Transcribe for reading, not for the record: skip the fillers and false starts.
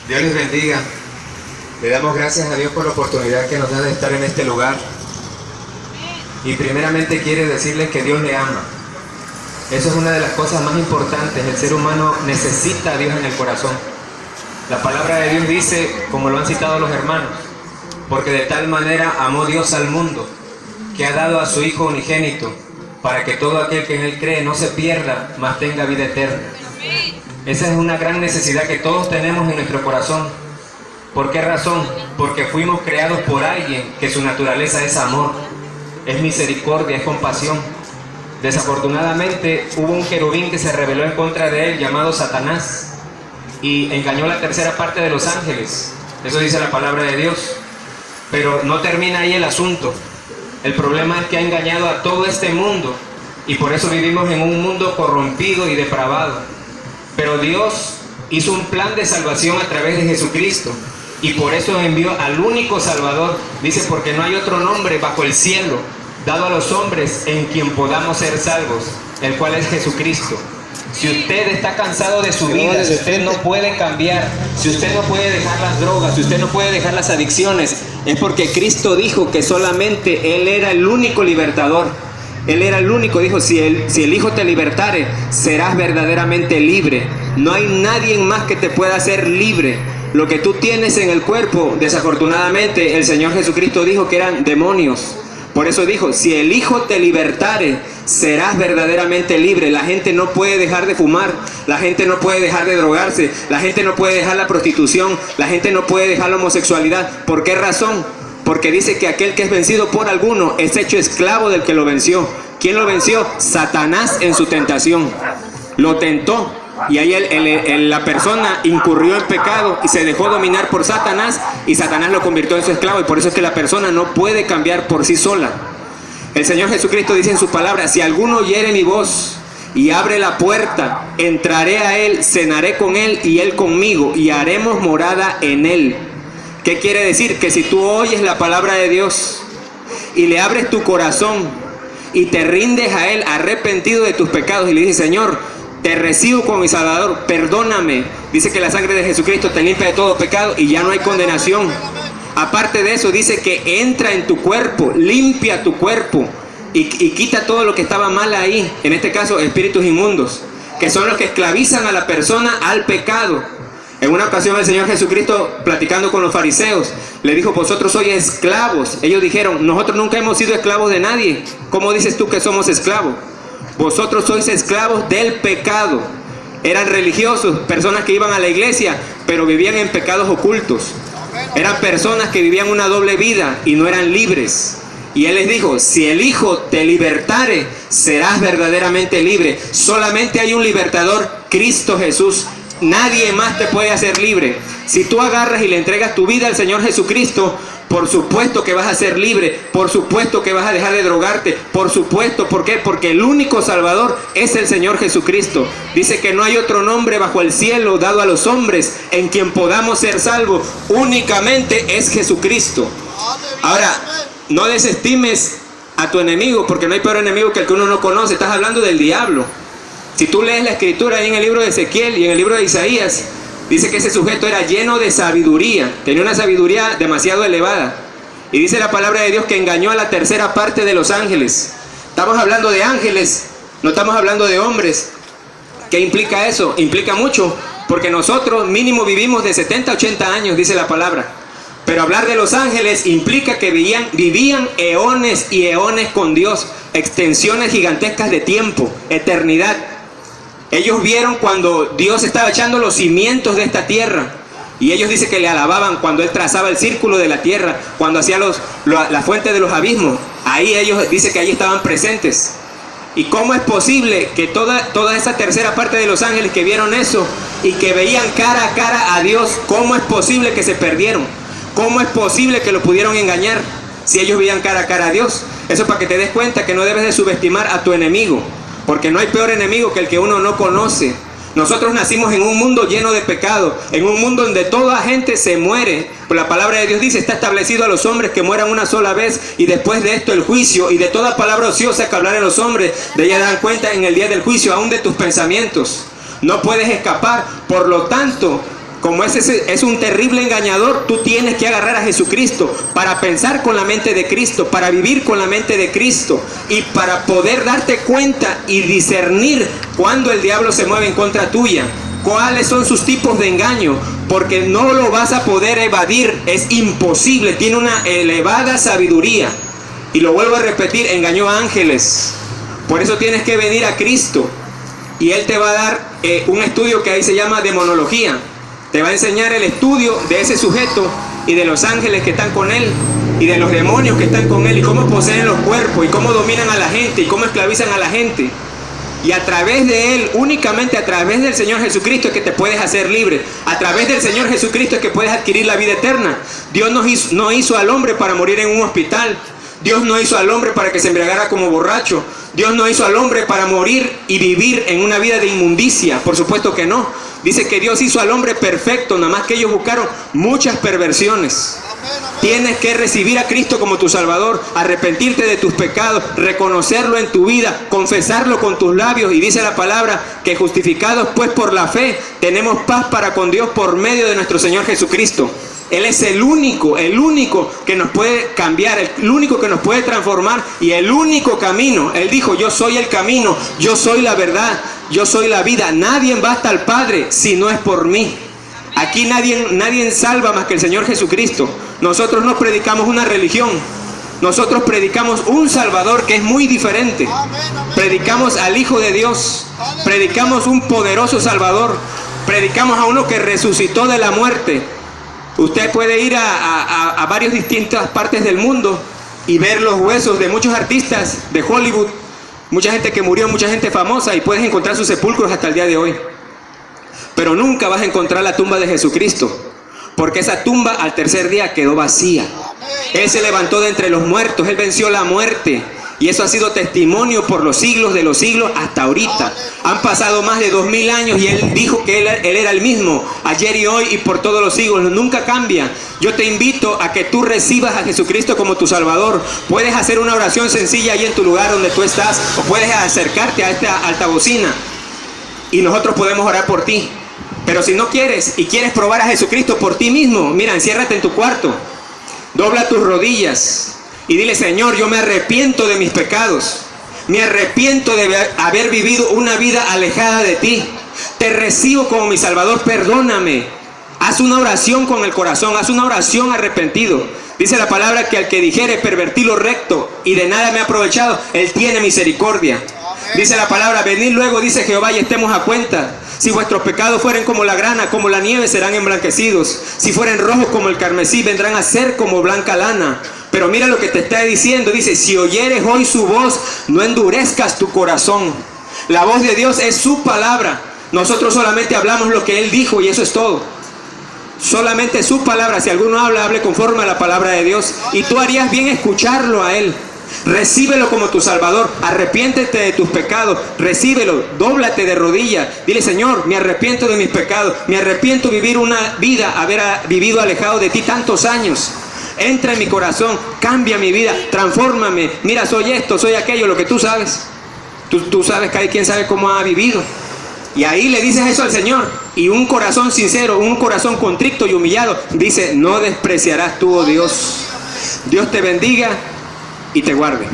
Dios les bendiga. Le damos gracias a Dios por la oportunidad que nos da de estar en este lugar. Y primeramente quiere decirles que Dios le ama. Eso es una de las cosas más importantes. El ser humano necesita a Dios en el corazón. La palabra de Dios dice, como lo han citado los hermanos, porque de tal manera amó Dios al mundo, que ha dado a su Hijo unigénito, para que todo aquel que en Él cree no se pierda, mas tenga vida eterna. Esa es una gran necesidad que todos tenemos en nuestro corazón. ¿Por qué razón? Porque fuimos creados por alguien que su naturaleza es amor, es misericordia, es compasión. Desafortunadamente hubo un querubín que se rebeló en contra de él, llamado Satanás, y engañó la tercera parte de los ángeles. Eso dice la palabra de Dios. Pero no termina ahí el asunto. El problema es que ha engañado a todo este mundo, y por eso vivimos en un mundo corrompido y depravado. Pero Dios hizo un plan de salvación a través de Jesucristo, y por eso envió al único Salvador. Dice, porque no hay otro nombre bajo el cielo dado a los hombres en quien podamos ser salvos, el cual es Jesucristo. Si usted está cansado de su vida, si usted no puede cambiar, si usted no puede dejar las drogas, si usted no puede dejar las adicciones, es porque Cristo dijo que solamente Él era el único libertador. Él era el único, dijo, si el Hijo te libertare, serás verdaderamente libre. No hay nadie más que te pueda hacer libre. Lo que tú tienes en el cuerpo, desafortunadamente, el Señor Jesucristo dijo que eran demonios. Por eso dijo, si el Hijo te libertare, serás verdaderamente libre. La gente no puede dejar de fumar, la gente no puede dejar de drogarse, la gente no puede dejar la prostitución, la gente no puede dejar la homosexualidad. ¿Por qué razón? Porque dice que aquel que es vencido por alguno es hecho esclavo del que lo venció. ¿Quién lo venció? Satanás en su tentación. Lo tentó. Y ahí la persona incurrió en pecado y se dejó dominar por Satanás, y Satanás lo convirtió en su esclavo. Y por eso es que la persona no puede cambiar por sí sola. El Señor Jesucristo dice en su palabra, si alguno oyere mi voz y abre la puerta, entraré a él, cenaré con él y él conmigo, y haremos morada en él. ¿Qué quiere decir? Que si tú oyes la palabra de Dios y le abres tu corazón y te rindes a Él arrepentido de tus pecados y le dices, Señor, te recibo como mi Salvador, perdóname. Dice que la sangre de Jesucristo te limpia de todo pecado y ya no hay condenación. Aparte de eso, dice que entra en tu cuerpo, limpia tu cuerpo y quita todo lo que estaba mal ahí. En este caso, espíritus inmundos, que son los que esclavizan a la persona al pecado. En una ocasión el Señor Jesucristo, platicando con los fariseos, le dijo, vosotros sois esclavos. Ellos dijeron, nosotros nunca hemos sido esclavos de nadie. ¿Cómo dices tú que somos esclavos? Vosotros sois esclavos del pecado. Eran religiosos, personas que iban a la iglesia, pero vivían en pecados ocultos. Eran personas que vivían una doble vida y no eran libres. Y Él les dijo, si el Hijo te libertare, serás verdaderamente libre. Solamente hay un libertador, Cristo Jesús. Nadie más te puede hacer libre. Si tú agarras y le entregas tu vida al Señor Jesucristo, por supuesto que vas a ser libre, por supuesto que vas a dejar de drogarte, por supuesto. ¿Por qué? Porque el único Salvador es el Señor Jesucristo. Dice que no hay otro nombre bajo el cielo dado a los hombres en quien podamos ser salvos. Únicamente es Jesucristo. Ahora, no desestimes a tu enemigo, porque no hay peor enemigo que el que uno no conoce. Estás hablando del diablo. Si tú lees la escritura ahí en el libro de Ezequiel y en el libro de Isaías, dice que ese sujeto era lleno de sabiduría, tenía una sabiduría demasiado elevada. Y dice la palabra de Dios que engañó a la tercera parte de los ángeles. Estamos hablando de ángeles, no estamos hablando de hombres. ¿Qué implica eso? Implica mucho, porque nosotros mínimo vivimos de 70 a 80 años, dice la palabra. Pero hablar de los ángeles implica que vivían eones y eones con Dios, extensiones gigantescas de tiempo, eternidad. Ellos vieron cuando Dios estaba echando los cimientos de esta tierra. Y ellos dicen que le alababan cuando Él trazaba el círculo de la tierra, cuando hacía la fuente de los abismos. Ahí ellos dicen que ahí estaban presentes. ¿Y cómo es posible que toda esa tercera parte de los ángeles que vieron eso y que veían cara a cara a Dios, cómo es posible que se perdieron? ¿Cómo es posible que lo pudieron engañar si ellos veían cara a cara a Dios? Eso es para que te des cuenta que no debes de subestimar a tu enemigo. Porque no hay peor enemigo que el que uno no conoce. Nosotros nacimos en un mundo lleno de pecado, en un mundo donde toda gente se muere. Pero la palabra de Dios dice, está establecido a los hombres que mueran una sola vez y después de esto el juicio. Y de toda palabra ociosa que hablar en los hombres, de ella dan cuenta en el día del juicio, aún de tus pensamientos. No puedes escapar. Por lo tanto, Como ese es un terrible engañador, tú tienes que agarrar a Jesucristo para pensar con la mente de Cristo, para vivir con la mente de Cristo y para poder darte cuenta y discernir cuando el diablo se mueve en contra tuya, cuáles son sus tipos de engaño, porque no lo vas a poder evadir, es imposible, tiene una elevada sabiduría. Y lo vuelvo a repetir, engañó a ángeles. Por eso tienes que venir a Cristo y Él te va a dar un estudio que ahí se llama demonología. Te va a enseñar el estudio de ese sujeto y de los ángeles que están con él y de los demonios que están con él y cómo poseen los cuerpos y cómo dominan a la gente y cómo esclavizan a la gente. Y a través de él, únicamente a través del Señor Jesucristo es que te puedes hacer libre. A través del Señor Jesucristo es que puedes adquirir la vida eterna. Dios no hizo al hombre para morir en un hospital. Dios no hizo al hombre para que se embriagara como borracho. Dios no hizo al hombre para morir y vivir en una vida de inmundicia. Por supuesto que no. Dice que Dios hizo al hombre perfecto, nada más que ellos buscaron muchas perversiones. Tienes que recibir a Cristo como tu Salvador, arrepentirte de tus pecados, reconocerlo en tu vida, confesarlo con tus labios. Y dice la palabra que justificados pues por la fe, tenemos paz para con Dios por medio de nuestro Señor Jesucristo. Él es el único que nos puede cambiar, el único que nos puede transformar y el único camino. Él dijo, yo soy el camino, yo soy la verdad, yo soy la vida. Nadie va hasta el Padre si no es por mí. Aquí nadie salva más que el Señor Jesucristo. Nosotros no predicamos una religión. Nosotros predicamos un Salvador que es muy diferente. Predicamos al Hijo de Dios. Predicamos un poderoso Salvador. Predicamos a uno que resucitó de la muerte. Usted puede ir a varias distintas partes del mundo y ver los huesos de muchos artistas de Hollywood, mucha gente que murió, mucha gente famosa, y puedes encontrar sus sepulcros hasta el día de hoy. Pero nunca vas a encontrar la tumba de Jesucristo, porque esa tumba al tercer día quedó vacía. Él se levantó de entre los muertos, Él venció la muerte. Y eso ha sido testimonio por los siglos de los siglos hasta ahorita. Han pasado más de 2000 años y Él dijo que él era el mismo, ayer y hoy y por todos los siglos. Nunca cambia. Yo te invito a que tú recibas a Jesucristo como tu Salvador. Puedes hacer una oración sencilla ahí en tu lugar donde tú estás, o puedes acercarte a esta altavocina y nosotros podemos orar por ti. Pero si no quieres y quieres probar a Jesucristo por ti mismo, mira, enciérrate en tu cuarto, dobla tus rodillas y dile: Señor, yo me arrepiento de mis pecados. Me arrepiento de haber vivido una vida alejada de ti. Te recibo como mi Salvador, perdóname. Haz una oración con el corazón, haz una oración arrepentido. Dice la palabra que al que dijere pervertí lo recto y de nada me ha aprovechado, Él tiene misericordia. Dice la palabra: venid luego, dice Jehová, y estemos a cuenta. Si vuestros pecados fueren como la grana, como la nieve, serán emblanquecidos. Si fueren rojos como el carmesí, vendrán a ser como blanca lana. Pero mira lo que te está diciendo, dice: si oyeres hoy su voz, no endurezcas tu corazón. La voz de Dios es su palabra. Nosotros solamente hablamos lo que Él dijo y eso es todo. Solamente su palabra. Si alguno habla, hable conforme a la palabra de Dios. Y tú harías bien escucharlo a Él. Recíbelo como tu Salvador. Arrepiéntete de tus pecados. Recíbelo. Dóblate de rodillas. Dile: Señor, me arrepiento de mis pecados. Me arrepiento de vivir una vida, haber vivido alejado de ti tantos años. Entra en mi corazón, cambia mi vida, transfórmame. Mira, soy esto, soy aquello, lo que tú sabes. Tú sabes que hay quien sabe cómo ha vivido. Y ahí le dices eso al Señor. Y un corazón sincero, un corazón contrito y humillado, dice: no despreciarás tú, oh Dios. Dios te bendiga y te guarde.